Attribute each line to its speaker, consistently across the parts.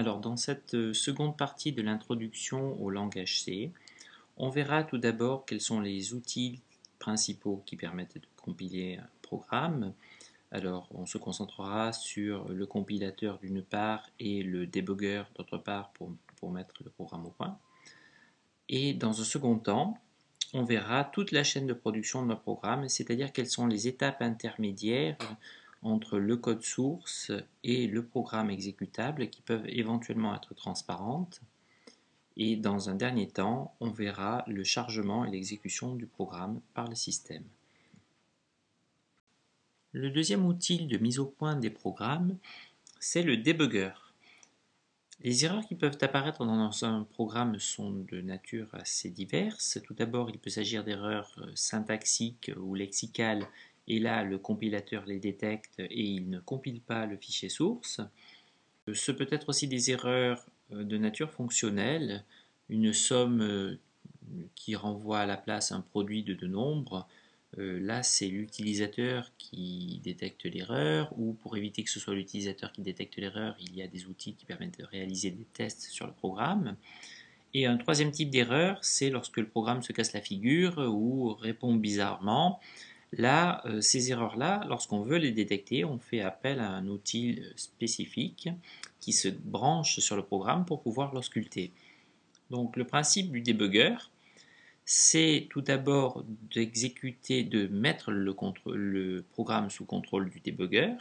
Speaker 1: Alors, dans cette seconde partie de l'introduction au langage C, on verra tout d'abord quels sont les outils principaux qui permettent de compiler un programme. Alors, on se concentrera sur le compilateur d'une part et le debugger d'autre part pour mettre le programme au point. Et dans un second temps, on verra toute la chaîne de production de notre programme, c'est-à-dire quelles sont les étapes intermédiaires entre le code source et le programme exécutable qui peuvent éventuellement être transparentes. Et dans un dernier temps, on verra le chargement et l'exécution du programme par le système. Le deuxième outil de mise au point des programmes, c'est le debugger. Les erreurs qui peuvent apparaître dans un programme sont de nature assez diverses. Tout d'abord, il peut s'agir d'erreurs syntaxiques ou lexicales, et là, le compilateur les détecte et il ne compile pas le fichier source. Ce peut être aussi des erreurs de nature fonctionnelle, une somme qui renvoie à la place un produit de deux nombres. Là, c'est l'utilisateur qui détecte l'erreur, ou pour éviter que ce soit l'utilisateur qui détecte l'erreur, il y a des outils qui permettent de réaliser des tests sur le programme. Et un troisième type d'erreur, c'est lorsque le programme se casse la figure ou répond bizarrement. Là, ces erreurs-là, lorsqu'on veut les détecter, on fait appel à un outil spécifique qui se branche sur le programme pour pouvoir l'ausculter. Donc le principe du debugger, c'est tout d'abord d'exécuter, de mettre le programme sous contrôle du debugger,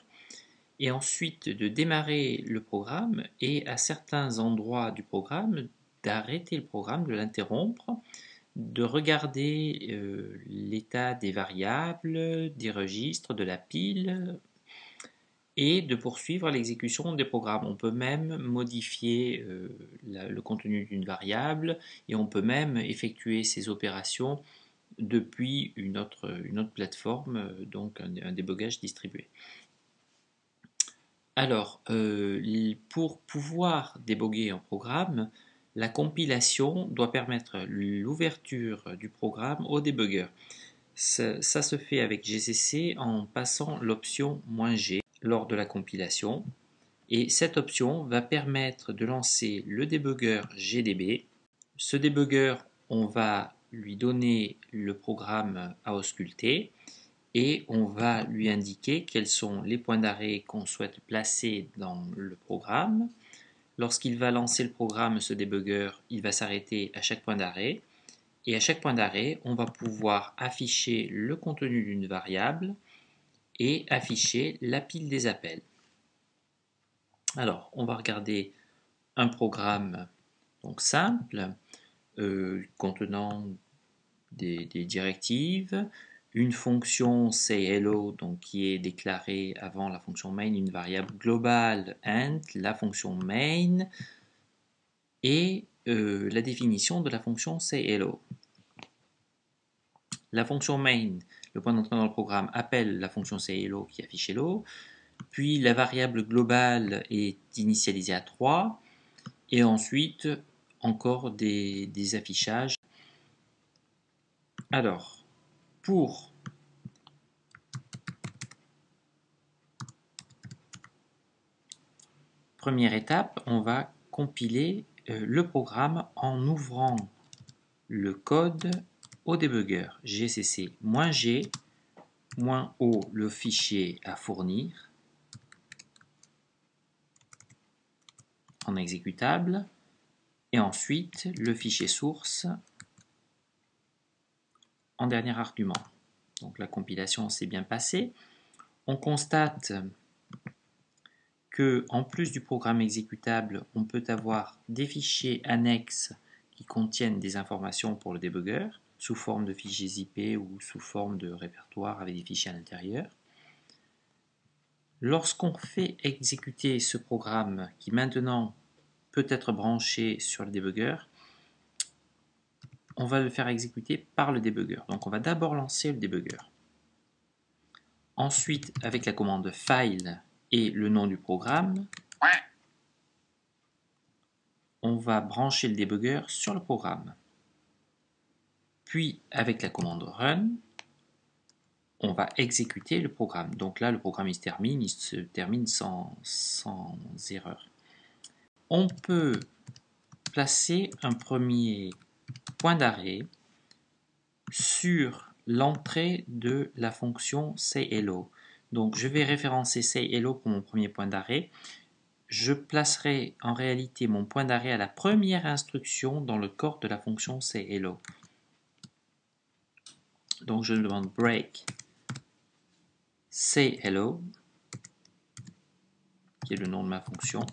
Speaker 1: et ensuite de démarrer le programme et à certains endroits du programme d'arrêter le programme, de l'interrompre, de regarder l'état des variables, des registres, de la pile, et de poursuivre l'exécution des programmes. On peut même modifier le contenu d'une variable et on peut même effectuer ces opérations depuis une autre plateforme, donc un débogage distribué. Alors, pour pouvoir déboguer un programme, la compilation doit permettre l'ouverture du programme au debugger. Ça se fait avec GCC en passant l'option "-g" lors de la compilation, et cette option va permettre de lancer le debugger GDB. Ce debugger, on va lui donner le programme à ausculter et on va lui indiquer quels sont les points d'arrêt qu'on souhaite placer dans le programme. Lorsqu'il va lancer le programme, ce debugger, il va s'arrêter à chaque point d'arrêt, et à chaque point d'arrêt, on va pouvoir afficher le contenu d'une variable et afficher la pile des appels. Alors, on va regarder un programme donc simple contenant des directives, une fonction sayHello donc qui est déclarée avant la fonction main, une variable globale int, la fonction main et la définition de la fonction sayHello. La fonction main, le point d'entrée dans le programme, appelle la fonction sayHello qui affiche hello, puis la variable globale est initialisée à 3, et ensuite encore des affichages. Alors, pour première étape, on va compiler le programme en ouvrant le code au debugger gcc -g -o le fichier à fournir en exécutable, et ensuite le fichier source en dernier argument. Donc la compilation s'est bien passée. On constate que, en plus du programme exécutable, on peut avoir des fichiers annexes qui contiennent des informations pour le debugger, sous forme de fichiers IP ou sous forme de répertoire avec des fichiers à l'intérieur. Lorsqu'on fait exécuter ce programme, qui maintenant peut être branché sur le debugger, on va le faire exécuter par le debugger. Donc on va d'abord lancer le debugger. Ensuite, avec la commande file et le nom du programme, on va brancher le debugger sur le programme. Puis, avec la commande run, on va exécuter le programme. Donc là, le programme il se termine sans erreur. on peut placer un premier point d'arrêt sur l'entrée de la fonction sayHello. Donc je vais référencer sayHello pour mon premier point d'arrêt. Je placerai en réalité mon point d'arrêt à la première instruction dans le corps de la fonction sayHello. Donc je demande break sayHello, qui est le nom de ma fonction.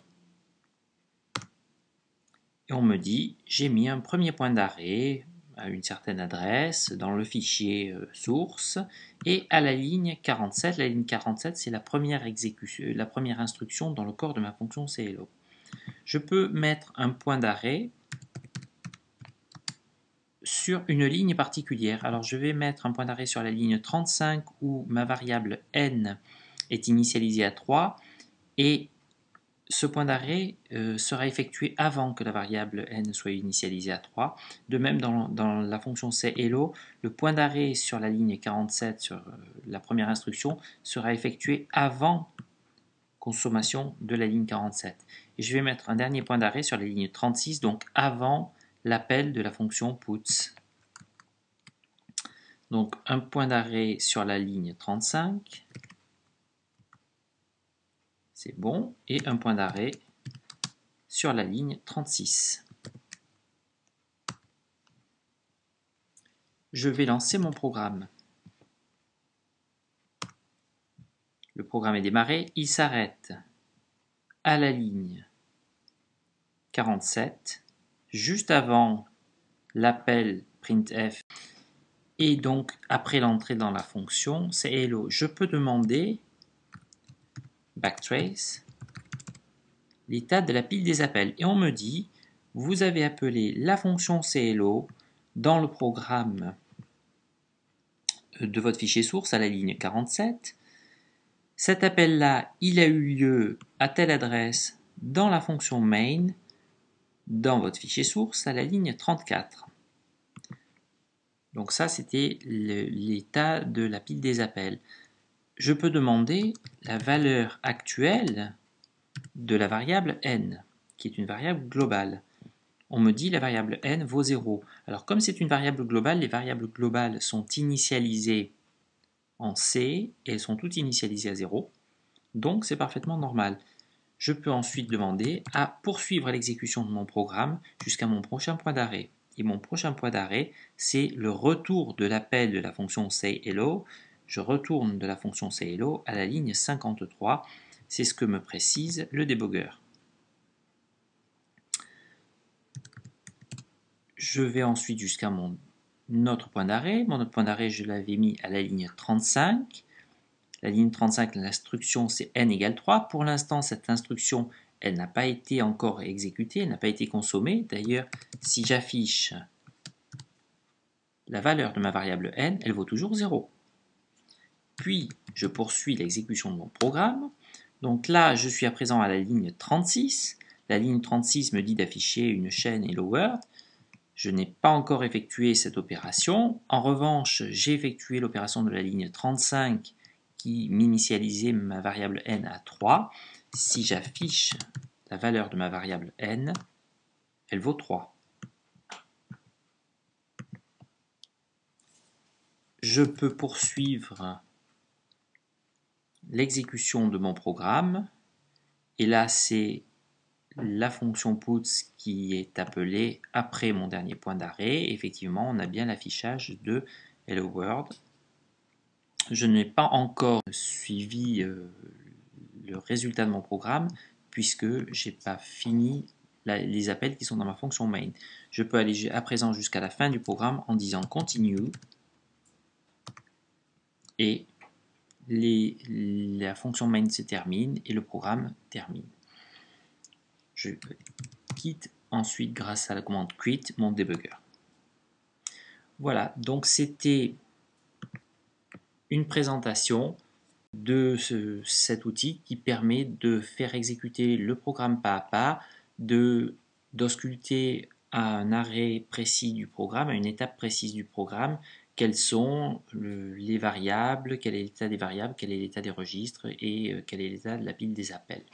Speaker 1: Et on me dit, j'ai mis un premier point d'arrêt à une certaine adresse dans le fichier source et à la ligne 47. La ligne 47, c'est la première instruction dans le corps de ma fonction sayHello. Je peux mettre un point d'arrêt sur une ligne particulière. Alors je vais mettre un point d'arrêt sur la ligne 35 où ma variable n est initialisée à 3 et ce point d'arrêt sera effectué avant que la variable n soit initialisée à 3. De même, dans la fonction sayHello, le point d'arrêt sur la ligne 47, sur la première instruction, sera effectué avant consommation de la ligne 47. Et je vais mettre un dernier point d'arrêt sur la ligne 36, donc avant l'appel de la fonction puts. Donc un point d'arrêt sur la ligne 35. C'est bon. Et un point d'arrêt sur la ligne 36. Je vais lancer mon programme. Le programme est démarré. Il s'arrête à la ligne 47, juste avant l'appel printf et donc après l'entrée dans la fonction sayHello. Je peux demander backtrace l'état de la pile des appels. Et on me dit, vous avez appelé la fonction sayHello dans le programme de votre fichier source à la ligne 47. Cet appel-là, il a eu lieu à telle adresse dans la fonction main, dans votre fichier source à la ligne 34. Donc ça, c'était l'état de la pile des appels. Je peux demander la valeur actuelle de la variable n, qui est une variable globale. On me dit la variable n vaut 0. Alors comme c'est une variable globale, les variables globales sont initialisées en C et elles sont toutes initialisées à 0. Donc c'est parfaitement normal. Je peux ensuite demander à poursuivre l'exécution de mon programme jusqu'à mon prochain point d'arrêt. Et mon prochain point d'arrêt, c'est le retour de l'appel de la fonction sayHello. Je retourne de la fonction sayHello à la ligne 53. C'est ce que me précise le débogueur. Je vais ensuite jusqu'à mon autre point d'arrêt. Mon autre point d'arrêt, je l'avais mis à la ligne 35. La ligne 35, l'instruction, c'est n égale 3. Pour l'instant, cette instruction, elle n'a pas été encore exécutée, elle n'a pas été consommée. D'ailleurs, si j'affiche la valeur de ma variable n, elle vaut toujours 0. Puis, je poursuis l'exécution de mon programme. Donc là, je suis à présent à la ligne 36. La ligne 36 me dit d'afficher une chaîne Hello World. Je n'ai pas encore effectué cette opération. En revanche, j'ai effectué l'opération de la ligne 35 qui m'initialisait ma variable n à 3. Si j'affiche la valeur de ma variable n, elle vaut 3. Je peux poursuivre l'exécution de mon programme. Et là, c'est la fonction puts qui est appelée après mon dernier point d'arrêt. Effectivement, on a bien l'affichage de Hello World. Je n'ai pas encore suivi le résultat de mon programme puisque je n'ai pas fini les appels qui sont dans ma fonction main. Je peux aller à présent jusqu'à la fin du programme en disant continue et la fonction main se termine et le programme termine. Je quitte ensuite grâce à la commande quit mon debugger. Voilà, donc c'était une présentation de cet outil qui permet de faire exécuter le programme pas à pas, d'ausculter à un arrêt précis du programme, à une étape précise du programme, quelles sont les variables, quel est l'état des variables, quel est l'état des registres et quel est l'état de la pile des appels.